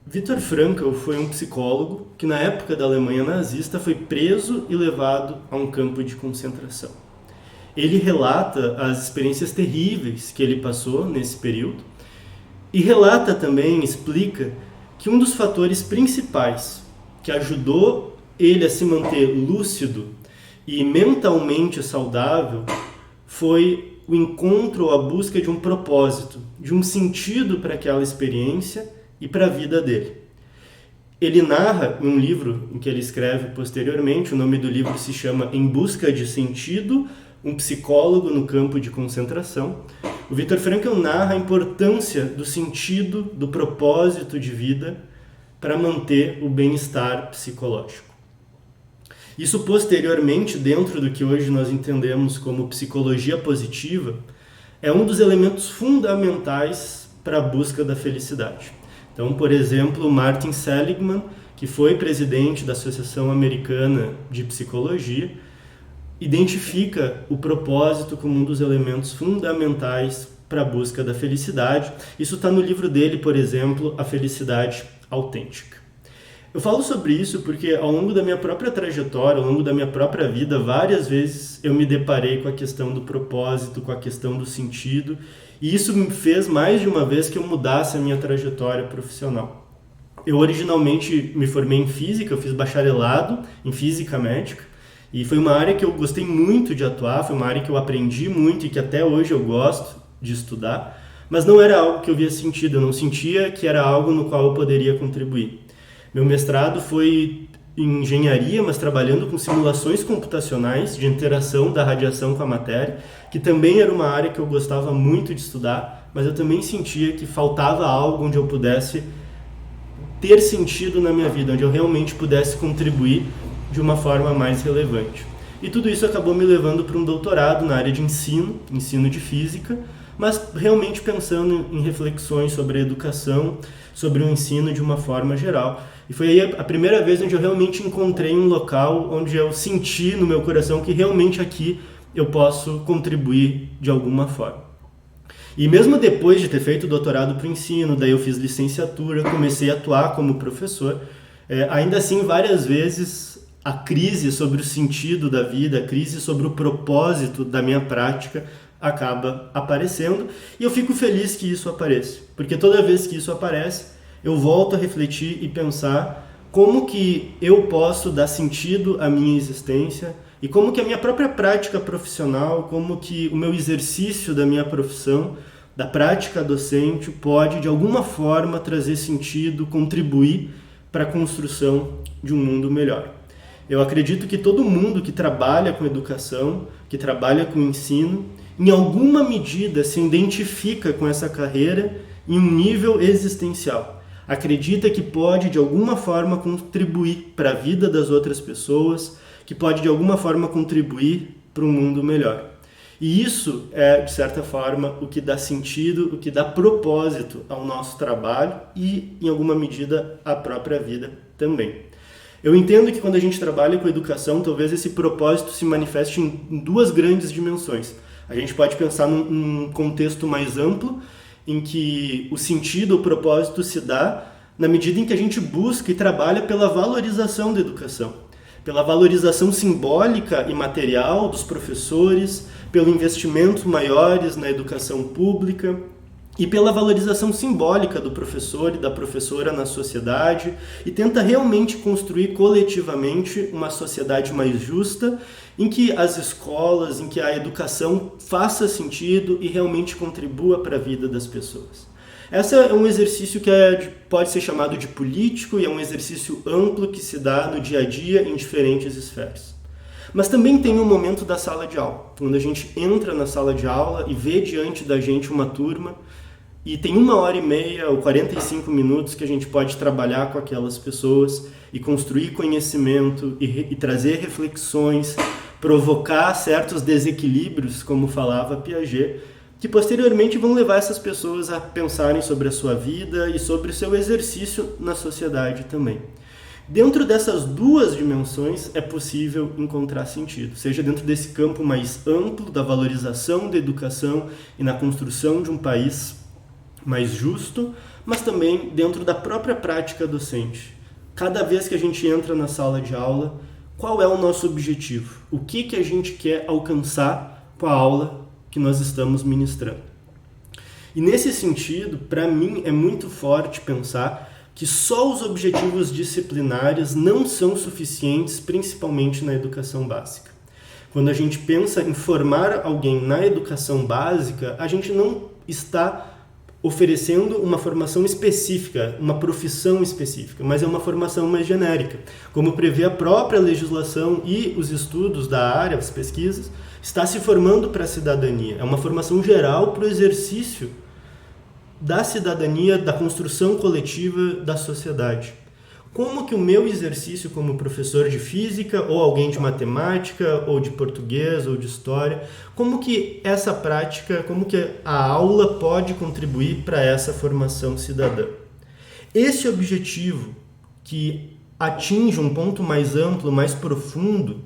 Viktor Frankl foi um psicólogo que, na época da Alemanha nazista, foi preso e levado a um campo de concentração. Ele relata as experiências terríveis que ele passou nesse período e relata também, explica, que um dos fatores principais que ajudou ele a se manter lúcido e mentalmente saudável foi o encontro ou a busca de um propósito, de um sentido para aquela experiência e para a vida dele. Ele narra em um livro em que ele escreve posteriormente, o nome do livro se chama Em Busca de Sentido, um psicólogo no campo de concentração. O Viktor Frankl narra a importância do sentido, do propósito de vida para manter o bem-estar psicológico. Isso posteriormente, dentro do que hoje nós entendemos como psicologia positiva, é um dos elementos fundamentais para a busca da felicidade. Então, por exemplo, Martin Seligman, que foi presidente da Associação Americana de Psicologia, identifica o propósito como um dos elementos fundamentais para a busca da felicidade. Isso está no livro dele, por exemplo, A Felicidade Autêntica. Eu falo sobre isso porque ao longo da minha própria trajetória, ao longo da minha própria vida, várias vezes eu me deparei com a questão do propósito, com a questão do sentido, e isso me fez mais de uma vez que eu mudasse a minha trajetória profissional. Eu originalmente me formei em física, eu fiz bacharelado em física médica, e foi uma área que eu gostei muito de atuar, foi uma área que eu aprendi muito e que até hoje eu gosto de estudar, mas não era algo que eu via sentido, eu não sentia que era algo no qual eu poderia contribuir. Meu mestrado foi em engenharia, mas trabalhando com simulações computacionais de interação da radiação com a matéria, que também era uma área que eu gostava muito de estudar, mas eu também sentia que faltava algo onde eu pudesse ter sentido na minha vida, onde eu realmente pudesse contribuir de uma forma mais relevante. E tudo isso acabou me levando para um doutorado na área de ensino de física, mas realmente pensando em reflexões sobre a educação, sobre o ensino de uma forma geral. E foi aí a primeira vez onde eu realmente encontrei um local onde eu senti no meu coração que realmente aqui eu posso contribuir de alguma forma. E mesmo depois de ter feito o doutorado para o ensino, daí eu fiz licenciatura, comecei a atuar como professor, ainda assim várias vezes a crise sobre o sentido da vida, a crise sobre o propósito da minha prática acaba aparecendo, e eu fico feliz que isso apareça, porque toda vez que isso aparece, eu volto a refletir e pensar como que eu posso dar sentido à minha existência e como que a minha própria prática profissional, como que o meu exercício da minha profissão, da prática docente, pode de alguma forma trazer sentido, contribuir para a construção de um mundo melhor. Eu acredito que todo mundo que trabalha com educação, que trabalha com ensino, em alguma medida se identifica com essa carreira em um nível existencial. Acredita que pode de alguma forma contribuir para a vida das outras pessoas, que pode de alguma forma contribuir para um mundo melhor. E isso é, de certa forma, o que dá sentido, o que dá propósito ao nosso trabalho e, em alguma medida, à própria vida também. Eu entendo que quando a gente trabalha com educação, talvez esse propósito se manifeste em duas grandes dimensões. A gente pode pensar num contexto mais amplo, em que o sentido, o propósito se dá na medida em que a gente busca e trabalha pela valorização da educação, pela valorização simbólica e material dos professores, pelo investimento maiores na educação pública e pela valorização simbólica do professor e da professora na sociedade, e tenta realmente construir coletivamente uma sociedade mais justa, em que as escolas, em que a educação faça sentido e realmente contribua para a vida das pessoas. Esse é um exercício que pode ser chamado de político e é um exercício amplo que se dá no dia a dia em diferentes esferas. Mas também tem o momento da sala de aula, quando a gente entra na sala de aula e vê diante da gente uma turma e tem 1h30 ou 45 minutos que a gente pode trabalhar com aquelas pessoas e construir conhecimento e trazer reflexões, provocar certos desequilíbrios, como falava Piaget, que posteriormente vão levar essas pessoas a pensarem sobre a sua vida e sobre o seu exercício na sociedade também. Dentro dessas duas dimensões é possível encontrar sentido, seja dentro desse campo mais amplo da valorização da educação e na construção de um país mais justo, mas também dentro da própria prática docente. Cada vez que a gente entra na sala de aula, qual é o nosso objetivo? O que a gente quer alcançar com a aula que nós estamos ministrando? E nesse sentido, para mim, é muito forte pensar que só os objetivos disciplinares não são suficientes, principalmente na educação básica. Quando a gente pensa em formar alguém na educação básica, a gente não está oferecendo uma formação específica, uma profissão específica, mas é uma formação mais genérica. Como prevê a própria legislação e os estudos da área, as pesquisas, está se formando para a cidadania. É uma formação geral para o exercício da cidadania, da construção coletiva da sociedade. Como que o meu exercício como professor de física, ou alguém de matemática, ou de português, ou de história, como que essa prática, como que a aula pode contribuir para essa formação cidadã? Esse objetivo, que atinge um ponto mais amplo, mais profundo,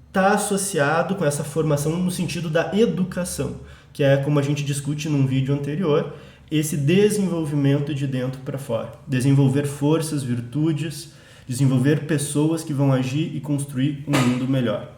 está associado com essa formação no sentido da educação, que é como a gente discute num vídeo anterior, esse desenvolvimento de dentro para fora. Desenvolver forças, virtudes, desenvolver pessoas que vão agir e construir um mundo melhor.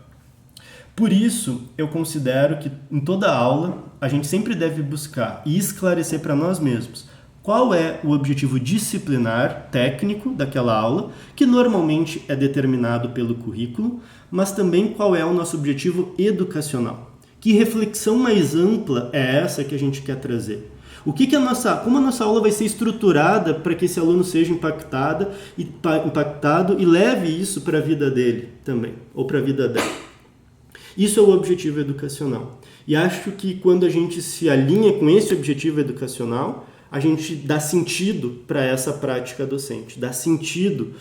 Por isso, eu considero que em toda aula, a gente sempre deve buscar e esclarecer para nós mesmos qual é o objetivo disciplinar, técnico daquela aula, que normalmente é determinado pelo currículo, mas também qual é o nosso objetivo educacional. Que reflexão mais ampla é essa que a gente quer trazer? Como a nossa aula vai ser estruturada para que esse aluno seja impactado e leve isso para a vida dele também, ou para a vida dela. Isso é o objetivo educacional. E acho que quando a gente se alinha com esse objetivo educacional, a gente dá sentido para essa prática docente, dá sentido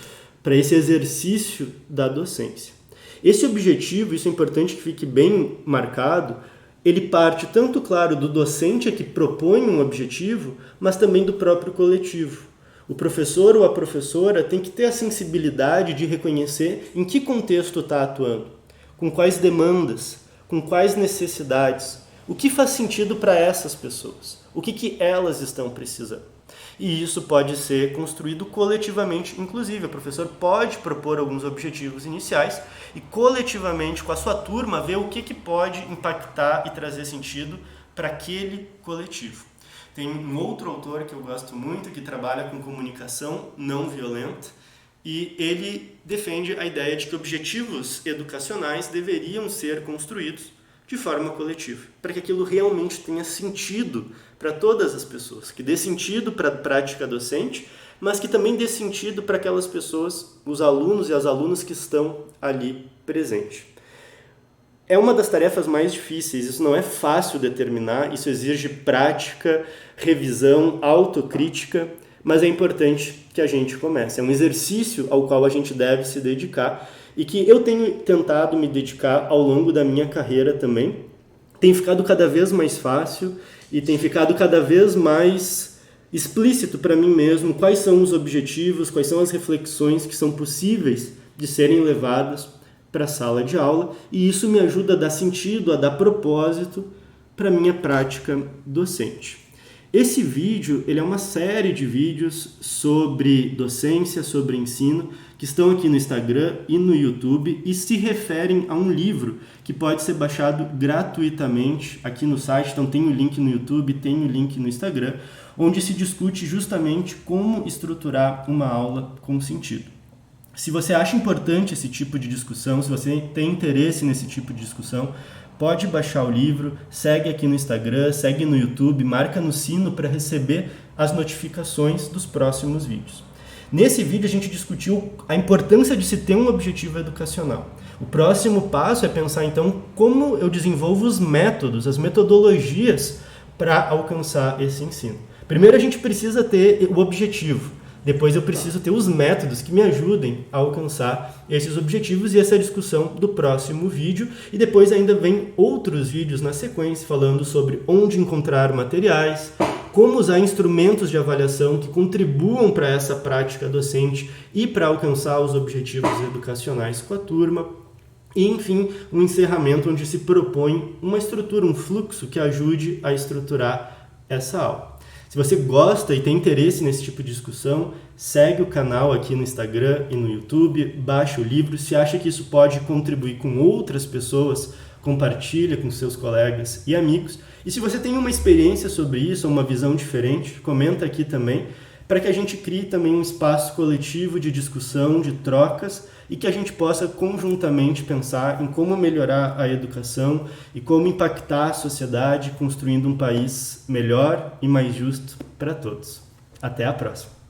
para esse exercício da docência. Esse objetivo, isso é importante que fique bem marcado, ele parte tanto, claro, do docente que propõe um objetivo, mas também do próprio coletivo. O professor ou a professora tem que ter a sensibilidade de reconhecer em que contexto está atuando, com quais demandas, com quais necessidades, o que faz sentido para essas pessoas, o que elas estão precisando. E isso pode ser construído coletivamente, inclusive o professor pode propor alguns objetivos iniciais e coletivamente com a sua turma ver o que pode impactar e trazer sentido para aquele coletivo. Tem um outro autor que eu gosto muito que trabalha com comunicação não violenta e ele defende a ideia de que objetivos educacionais deveriam ser construídos de forma coletiva, para que aquilo realmente tenha sentido para todas as pessoas, que dê sentido para a prática docente, mas que também dê sentido para aquelas pessoas, os alunos e as alunas que estão ali presentes. É uma das tarefas mais difíceis, isso não é fácil determinar, isso exige prática, revisão, autocrítica, mas é importante que a gente comece. É um exercício ao qual a gente deve se dedicar e que eu tenho tentado me dedicar ao longo da minha carreira também. Tem ficado cada vez mais fácil e tem ficado cada vez mais explícito para mim mesmo quais são os objetivos, quais são as reflexões que são possíveis de serem levadas para a sala de aula, e isso me ajuda a dar sentido, a dar propósito para a minha prática docente. Esse vídeo ele é uma série de vídeos sobre docência, sobre ensino, que estão aqui no Instagram e no YouTube e se referem a um livro que pode ser baixado gratuitamente aqui no site. Então tem o link no YouTube, tem o link no Instagram, onde se discute justamente como estruturar uma aula com sentido. Se você acha importante esse tipo de discussão, se você tem interesse nesse tipo de discussão, pode baixar o livro, segue aqui no Instagram, segue no YouTube, marca no sino para receber as notificações dos próximos vídeos. Nesse vídeo a gente discutiu a importância de se ter um objetivo educacional. O próximo passo é pensar então como eu desenvolvo os métodos, as metodologias para alcançar esse ensino. Primeiro a gente precisa ter o objetivo. Depois eu preciso ter os métodos que me ajudem a alcançar esses objetivos, e essa é a discussão do próximo vídeo. E depois ainda vem outros vídeos na sequência falando sobre onde encontrar materiais, como usar instrumentos de avaliação que contribuam para essa prática docente e para alcançar os objetivos educacionais com a turma. E, enfim, um encerramento onde se propõe uma estrutura, um fluxo que ajude a estruturar essa aula. Se você gosta e tem interesse nesse tipo de discussão, segue o canal aqui no Instagram e no YouTube, baixa o livro. Se acha que isso pode contribuir com outras pessoas, compartilha com seus colegas e amigos. E se você tem uma experiência sobre isso, ou uma visão diferente, comenta aqui também, para que a gente crie também um espaço coletivo de discussão, de trocas, e que a gente possa conjuntamente pensar em como melhorar a educação e como impactar a sociedade construindo um país melhor e mais justo para todos. Até a próxima!